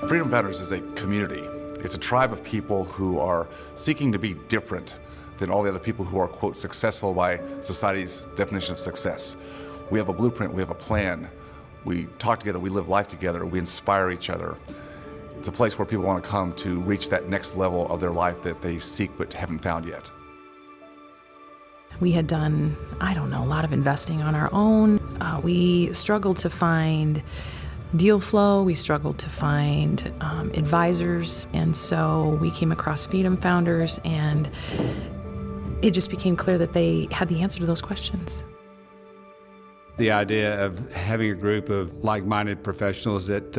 Freedom Founders is a community. It's a tribe of people who are seeking to be different than all the other people who are, quote, successful by society's definition of success. We have a blueprint, we have a plan. We talk together, we live life together, we inspire each other. It's a place where people want to come to reach that next level of their life that they seek but haven't found yet. We had done, a lot of investing on our own. We struggled to find deal flow. We struggled to find advisors. And so we came across Freedom Founders, and it just became clear that they had the answer to those questions. The idea of having a group of like-minded professionals that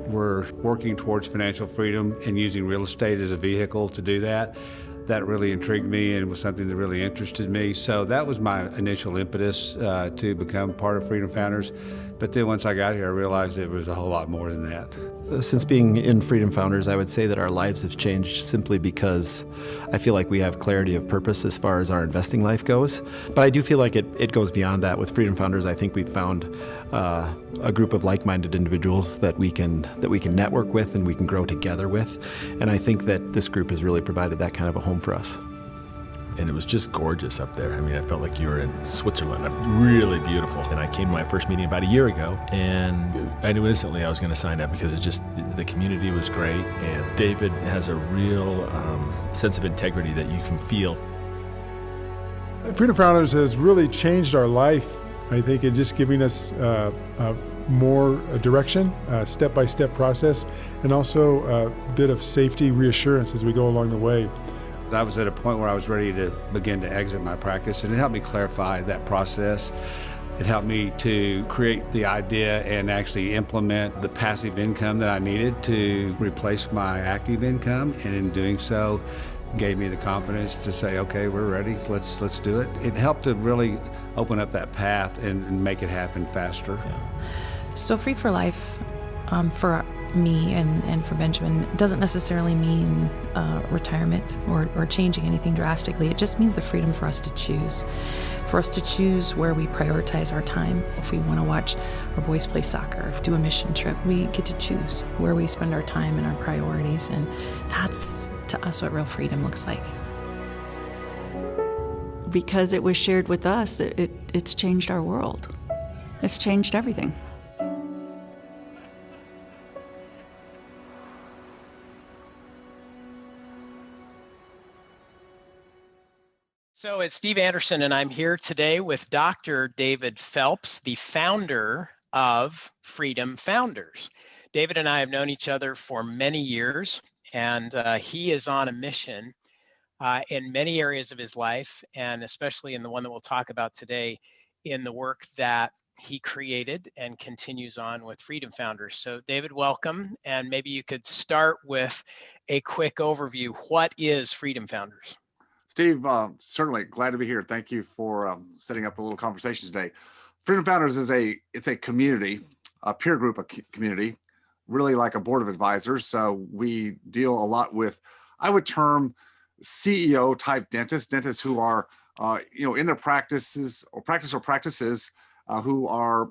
were working towards financial freedom and using real estate as a vehicle to do that, that really intrigued me and was something that really interested me. So that was my initial impetus to become part of Freedom Founders. But then once I got here, I realized it was a whole lot more than that. Since being in Freedom Founders, I would say that our lives have changed simply because I feel like we have clarity of purpose as far as our investing life goes. But I do feel like it goes beyond that. With Freedom Founders, I think we've found a group of like-minded individuals that we can network with and we can grow together with. And I think that this group has really provided that kind of a home for us. And it was just gorgeous up there. I mean, I felt like you were in Switzerland. Really beautiful. And I came to my first meeting about a year ago, and I knew instantly I was going to sign up because the community was great, and David has a real sense of integrity that you can feel. Freedom Founders has really changed our life, I think, in just giving us more direction, step-by-step process, and also a bit of safety reassurance as we go along the way. I was at a point where I was ready to begin to exit my practice, and it helped me clarify that process. It helped me to create the idea and actually implement the passive income that I needed to replace my active income, and in doing so, gave me the confidence to say, okay, we're ready, let's do it. It helped to really open up that path and make it happen faster. So Free for Life, for me and for Benjamin, doesn't necessarily mean retirement or changing anything drastically. It just means the freedom for us to choose where we prioritize our time. If we want to watch our boys play soccer, do a mission trip, we get to choose where we spend our time and our priorities, and that's, to us, what real freedom looks like. Because it was shared with us, it's changed our world. It's changed everything. So it's Steve Anderson, and I'm here today with Dr. David Phelps, the founder of Freedom Founders. David and I have known each other for many years, and he is on a mission in many areas of his life, and especially in the one that we'll talk about today, in the work that he created and continues on with Freedom Founders. So David, welcome, and maybe you could start with a quick overview. What is Freedom Founders? Steve, certainly glad to be here. Thank you for setting up a little conversation today. Freedom Founders is a community, a peer group, community, really like a board of advisors. So we deal a lot with, I would term, CEO type dentists who are, in their practices who are,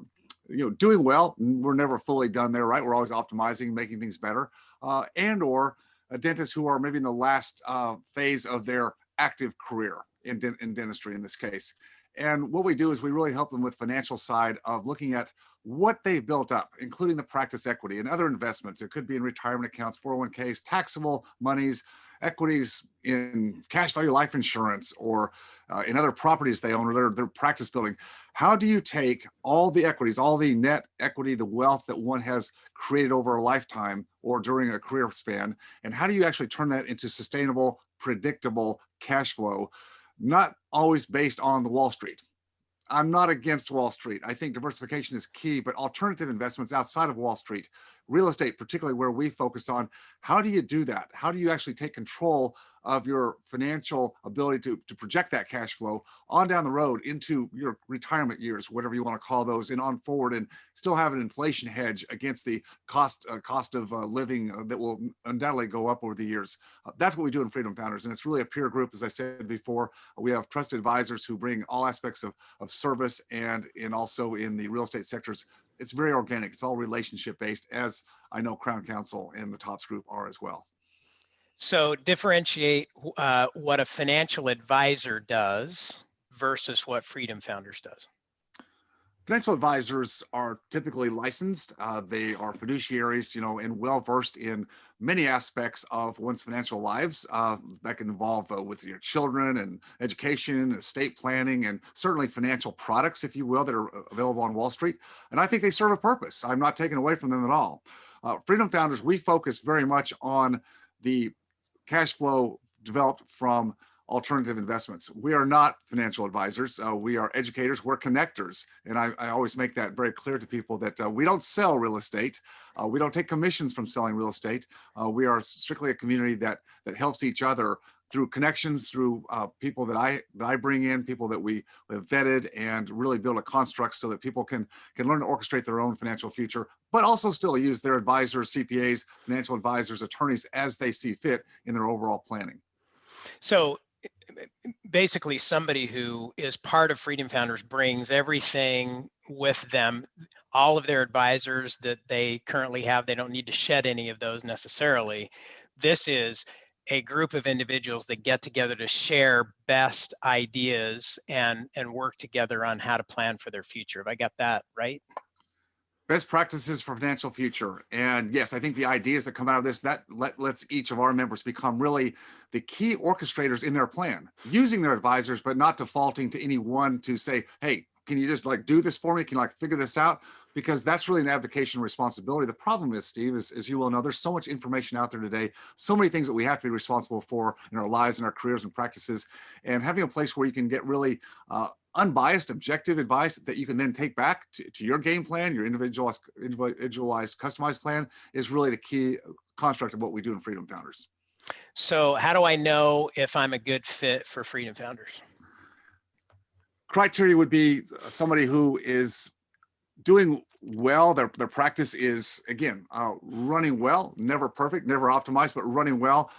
doing well. We're never fully done there, right? We're always optimizing, making things better, and/or dentists who are maybe in the last phase of their active career in dentistry in this case. And what we do is we really help them with financial side of looking at what they've built up, including the practice equity and other investments. It could be in retirement accounts, 401ks, taxable monies, equities in cash value life insurance, or in other properties they own or their practice building. How do you take all the equities, all the net equity, the wealth that one has created over a lifetime or during a career span, and how do you actually turn that into sustainable, predictable cash flow, not always based on the Wall Street? I'm not against Wall Street. I think diversification is key, but alternative investments outside of Wall Street, real estate, particularly where we focus on, how do you do that? How do you actually take control of your financial ability to project that cash flow on down the road into your retirement years, whatever you want to call those, and on forward, and still have an inflation hedge against the cost of living that will undoubtedly go up over the years? That's what we do in Freedom Founders, and it's really a peer group. As I said before, we have trusted advisors who bring all aspects of service and also in the real estate sectors it's very organic. It's all relationship based, as I know Crown Council and the TOPS group are as well. So differentiate what a financial advisor does versus what Freedom Founders does. Financial advisors are typically licensed. They are fiduciaries, and well-versed in many aspects of one's financial lives. That can involve with your children and education, estate planning, and certainly financial products, if you will, that are available on Wall Street. And I think they serve a purpose. I'm not taking away from them at all. Freedom Founders, we focus very much on the cash flow developed from alternative investments. We are not financial advisors. We are educators. We're connectors. And I always make that very clear to people that we don't sell real estate. We don't take commissions from selling real estate. We are strictly a community that helps each other through connections, through people that I bring in, people that we have vetted, and really build a construct so that people can learn to orchestrate their own financial future, but also still use their advisors, CPAs, financial advisors, attorneys as they see fit in their overall planning. So basically, somebody who is part of Freedom Founders brings everything with them, all of their advisors that they currently have. They don't need to shed any of those necessarily. This is a group of individuals that get together to share best ideas and work together on how to plan for their future. Have I got that right? Best practices for financial future. And yes, I think the ideas that come out of this, that lets each of our members become really the key orchestrators in their plan, using their advisors, but not defaulting to any one to say, hey, can you just do this for me? Can you figure this out? Because that's really an abdication of responsibility. The problem is, Steve, as you well know, there's so much information out there today, so many things that we have to be responsible for in our lives and our careers and practices, and having a place where you can get really unbiased, objective advice that you can then take back to your game plan, your individualized, customized plan is really the key construct of what we do in Freedom Founders. So how do I know if I'm a good fit for Freedom Founders? Criteria would be somebody who is doing well. Their practice is, again, running well, never perfect, never optimized, but running well.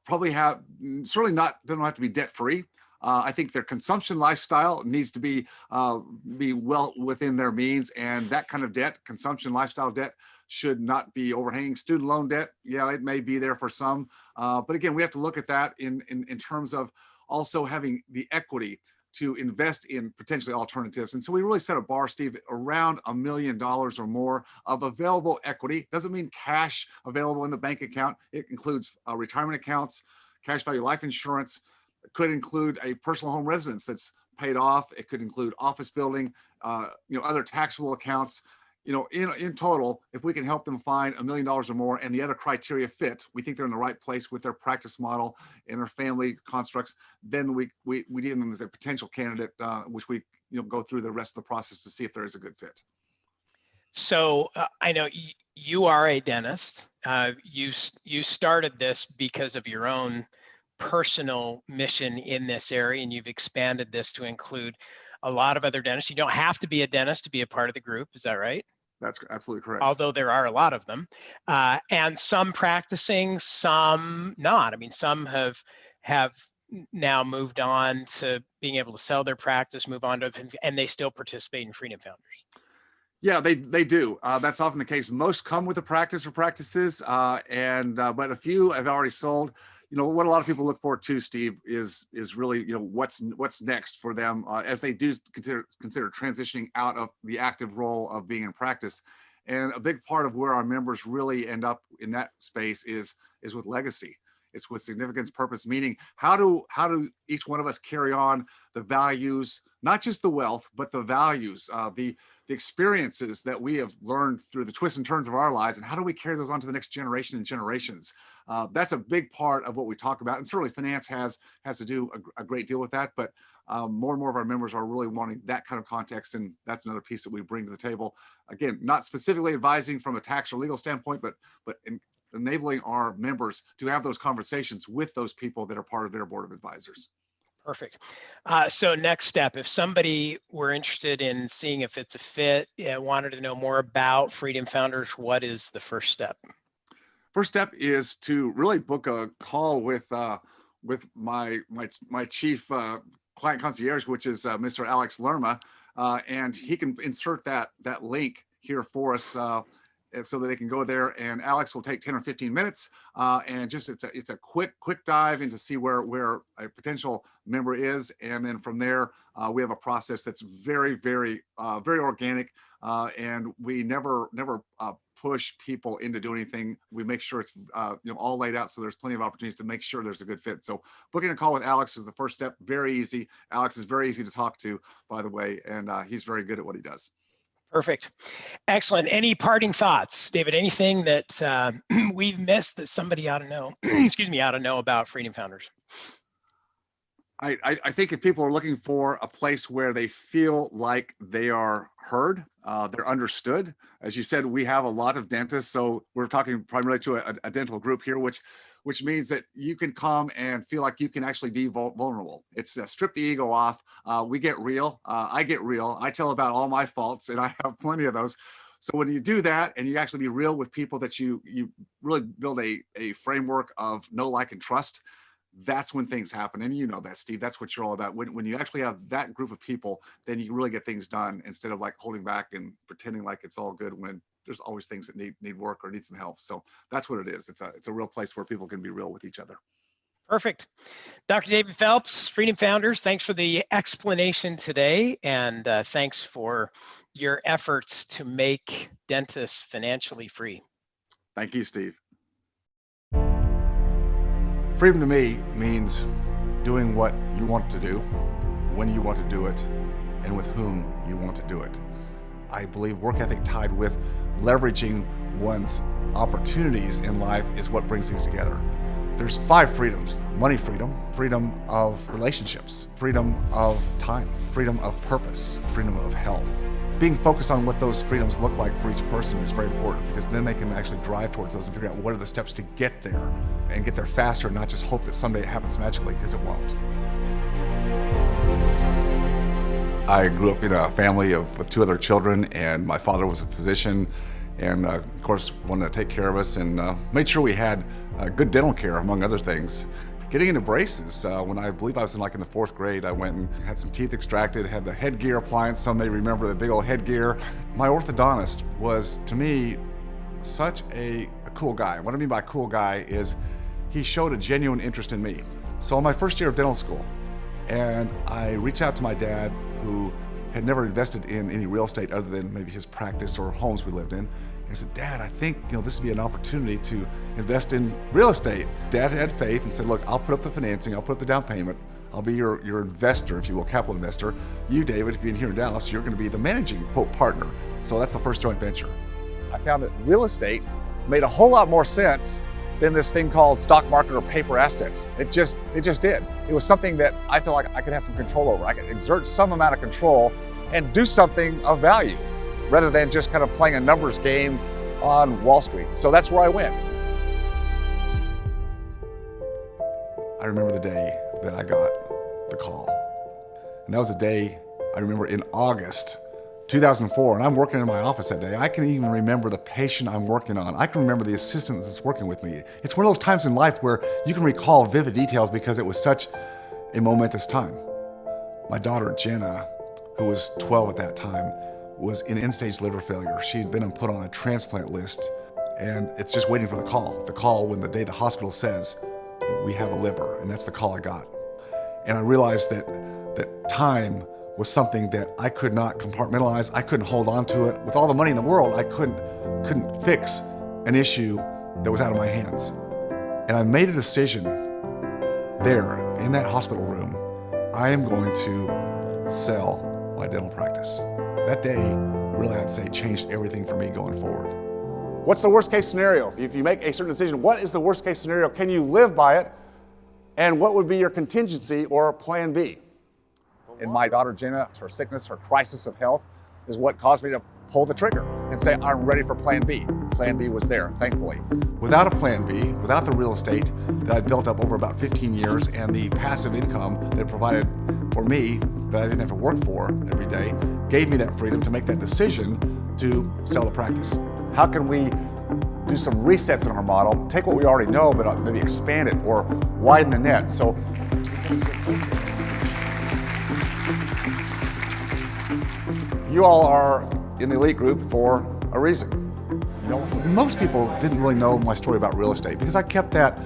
Probably don't have to be debt free. I think their consumption lifestyle needs to be well within their means, and that kind of debt, consumption lifestyle debt, should not be overhanging. Student loan debt, yeah, it may be there for some, but again, we have to look at that in terms of also having the equity to invest in potentially alternatives. And so we really set a bar, Steve, around $1 million or more of available equity. Doesn't mean cash available in the bank account. It includes retirement accounts, cash value life insurance. It could include a personal home residence that's paid off. It could include office building, other taxable accounts. In total, if we can help them find $1 million or more and the other criteria fit, we think they're in the right place with their practice model and their family constructs, then we deem them as a potential candidate, which we go through the rest of the process to see if there is a good fit. So I know you are a dentist. You started this because of your own personal mission in this area, and you've expanded this to include a lot of other dentists. You don't have to be a dentist to be a part of the group. Is that right? That's absolutely correct. Although there are a lot of them, and some practicing, some not. I mean, some have now moved on to being able to sell their practice, move on to, and they still participate in Freedom Founders. Yeah, they do. That's often the case. Most come with a practice or practices, but a few have already sold. What a lot of people look for too, Steve, is really, what's next for them as they do consider transitioning out of the active role of being in practice. And a big part of where our members really end up in that space is with legacy. It's with significance, purpose, meaning. How do each one of us carry on the values, not just the wealth, but the values, the experiences that we have learned through the twists and turns of our lives, and how do we carry those on to the next generation and generations? That's a big part of what we talk about, and certainly finance has to do a great deal with that. But more and more of our members are really wanting that kind of context, and that's another piece that we bring to the table. Again, not specifically advising from a tax or legal standpoint, but enabling our members to have those conversations with those people that are part of their board of advisors. Perfect. So next step, if somebody were interested in seeing if it's a fit, wanted to know more about Freedom Founders, what is the first step? First step is to really book a call with my chief client concierge, which is Mr. Alex Lerma, and he can insert that link here for us, and so that they can go there, and Alex will take 10 or 15 minutes, and just it's a quick dive into see where a potential member is, and then from there we have a process that's very organic, and we never push people into doing anything. We make sure it's all laid out, so there's plenty of opportunities to make sure there's a good fit. So booking a call with Alex is the first step. Very easy. Alex is very easy to talk to, by the way, and he's very good at what he does. Perfect. Excellent. Any parting thoughts, David? Anything that we've missed that somebody ought to know, ought to know about Freedom Founders? I think if people are looking for a place where they feel like they are heard, they're understood. As you said, we have a lot of dentists, so we're talking primarily to a dental group here, which means that you can come and feel like you can actually be vulnerable. It's strip the ego off. We get real. I get real. I tell about all my faults, and I have plenty of those. So when you do that and you actually be real with people that you really build a framework of know, like, and trust, that's when things happen. And you know that, Steve, that's what you're all about. When you actually have that group of people, then you really get things done instead of like holding back and pretending like it's all good when there's always things that need work or need some help. So that's what it is. It's a real place where people can be real with each other. Perfect. Dr. David Phelps, Freedom Founders, thanks for the explanation today, and thanks for your efforts to make dentists financially free. Thank you, Steve. Freedom to me means doing what you want to do, when you want to do it, and with whom you want to do it. I believe work ethic tied with leveraging one's opportunities in life is what brings things together. There's 5 freedoms: money freedom, freedom of relationships, freedom of time, freedom of purpose, freedom of health. Being focused on what those freedoms look like for each person is very important, because then they can actually drive towards those and figure out what are the steps to get there, and get there faster, not just hope that someday it happens magically, because it won't. I grew up in a family with 2 other children, and my father was a physician, and of course wanted to take care of us, and made sure we had good dental care, among other things. Getting into braces, when I believe I was in the 4th grade, I went and had some teeth extracted, had the headgear appliance. Some may remember the big old headgear. My orthodontist was, to me, such a cool guy. What I mean by cool guy is he showed a genuine interest in me. So in my first year of dental school, and I reached out to my dad, who had never invested in any real estate other than maybe his practice or homes we lived in. I said, Dad, I think this would be an opportunity to invest in real estate. Dad had faith and said, look, I'll put up the financing, I'll put up the down payment, I'll be your investor, if you will, capital investor. You, David, being here in Dallas, you're going to be the managing, quote, partner. So that's the first joint venture. I found that real estate made a whole lot more sense than this thing called stock market or paper assets. It just did. It was something that I felt like I could have some control over. I could exert some amount of control and do something of value, rather than just kind of playing a numbers game on Wall Street. So that's where I went. I remember the day that I got the call. And that was a day I remember in August 2004, and I'm working in my office that day. I can even remember the patient I'm working on. I can remember the assistant that's working with me. It's one of those times in life where you can recall vivid details because it was such a momentous time. My daughter, Jenna, who was 12 at that time, was in end-stage liver failure. She had been put on a transplant list, and it's just waiting for the call. The call when the day the hospital says, we have a liver, and that's the call I got. And I realized that time was something that I could not compartmentalize. I couldn't hold on to it. With all the money in the world, I couldn't fix an issue that was out of my hands. And I made a decision there in that hospital room. I am going to sell my dental practice. That day, really, I'd say, changed everything for me going forward. What's the worst case scenario? If you make a certain decision, what is the worst case scenario? Can you live by it? And what would be your contingency or plan B? And my daughter Jenna, her sickness, her crisis of health is what caused me to pull the trigger and say, I'm ready for plan B. Plan B was there, thankfully. Without a plan B, without the real estate that I'd built up over about 15 years and the passive income that it provided for me that I didn't have to work for every day, gave me that freedom to make that decision to sell the practice. How can we do some resets in our model, take what we already know, but maybe expand it or widen the net? So you all are in the elite group for a reason. You know, most people didn't really know my story about real estate because I kept that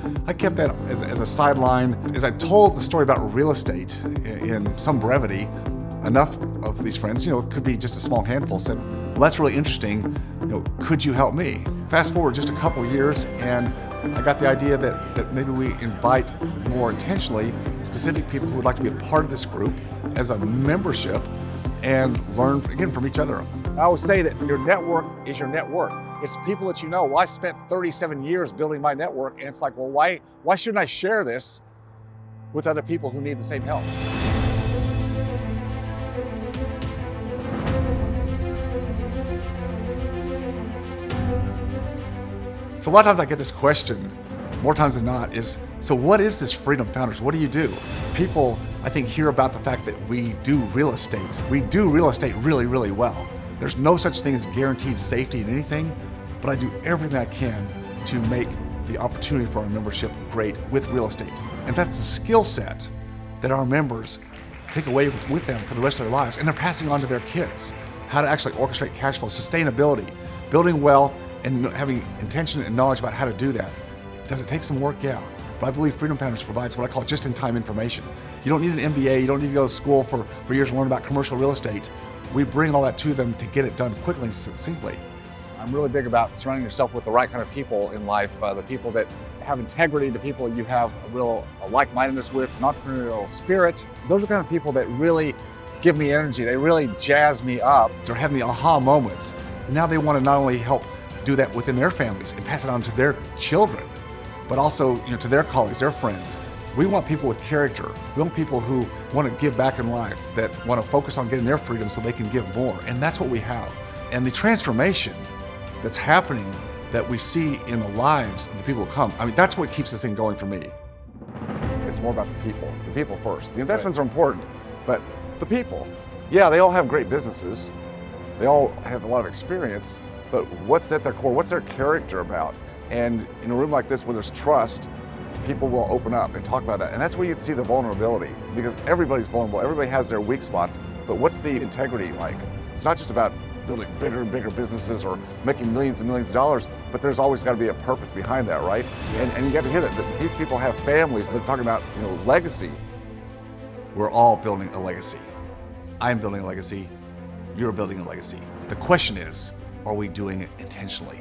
as a sideline. As I told the story about real estate in some brevity, enough of these friends, it could be just a small handful, said, well, that's really interesting. Could you help me? Fast forward just a couple of years, and I got the idea that maybe we invite more intentionally specific people who would like to be a part of this group as a membership and learn, again, from each other. I always say that your network is your net worth. It's people that you know. Well, I spent 37 years building my network, and it's like, well, why shouldn't I share this with other people who need the same help? So a lot of times I get this question, more times than not, is, so what is this Freedom Founders? What do you do? People, I think, hear about the fact that we do real estate. We do real estate really, really well. There's no such thing as guaranteed safety in anything, but I do everything I can to make the opportunity for our membership great with real estate. And that's the skill set that our members take away with them for the rest of their lives, and they're passing on to their kids. How to actually orchestrate cash flow, sustainability, building wealth, and having intention and knowledge about how to do that. Does it take some work? Yeah. But I believe Freedom Founders provides what I call just-in-time information. You don't need an MBA, you don't need to go to school for years to learn about commercial real estate. We bring all that to them to get it done quickly and succinctly. I'm really big about surrounding yourself with the right kind of people in life, the people that have integrity, the people you have a like-mindedness with, an entrepreneurial spirit. Those are the kind of people that really give me energy. They really jazz me up. They're having the aha moments. Now they want to not only help do that within their families and pass it on to their children, but also to their colleagues, their friends. We want people with character. We want people who want to give back in life, that want to focus on getting their freedom so they can give more. And that's what we have. And the transformation that's happening that we see in the lives of the people who come, that's what keeps this thing going for me. It's more about the people first. The investments are important, but the people, yeah, they all have great businesses. They all have a lot of experience, but what's at their core? What's their character about? And in a room like this where there's trust, people will open up and talk about that. And that's where you'd see the vulnerability, because everybody's vulnerable. Everybody has their weak spots, but what's the integrity like? It's not just about building bigger and bigger businesses or making millions and millions of dollars, but there's always got to be a purpose behind that, right? And you got to hear that these people have families. They're talking about legacy. We're all building a legacy. I'm building a legacy. You're building a legacy. The question is, are we doing it intentionally,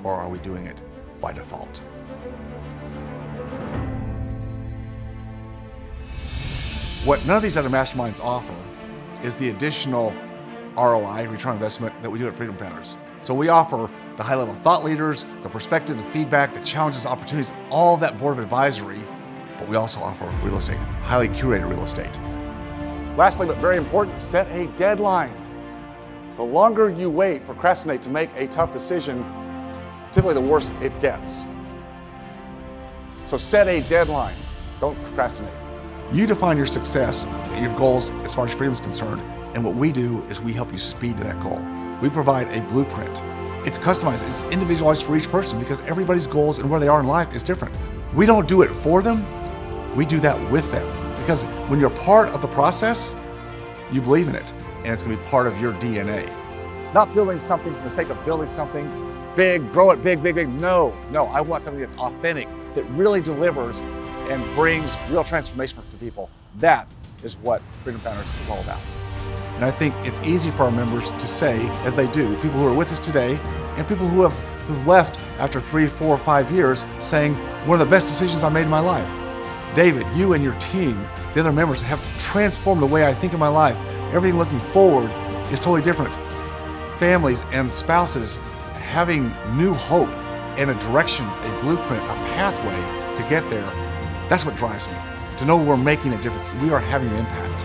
or are we doing it by default? What none of these other masterminds offer is the additional ROI, return on investment, that we do at Freedom Founders. So we offer the high-level thought leaders, the perspective, the feedback, the challenges, opportunities, all of that board of advisory, but we also offer real estate, highly curated real estate. Lastly, but very important, set a deadline. The longer you wait, procrastinate to make a tough decision, typically the worse it gets. So set a deadline. Don't procrastinate. You define your success, your goals as far as freedom is concerned, and what we do is we help you speed to that goal. We provide a blueprint. It's customized, it's individualized for each person because everybody's goals and where they are in life is different. We don't do it for them, we do that with them. Because when you're part of the process, you believe in it, and it's going to be part of your DNA. Not building something for the sake of building something big, grow it big, big, big. No, I want something that's authentic, that really delivers and brings real transformation to people. That is what Freedom Founders is all about. And I think it's easy for our members to say, as they do, people who are with us today and people who've left after 3, 4, 5 years saying, one of the best decisions I made in my life. David, you and your team, the other members, have transformed the way I think of my life. Everything looking forward is totally different. Families and spouses having new hope and a direction, a blueprint, a pathway to get there. That's what drives me. To know we're making a difference. We are having an impact.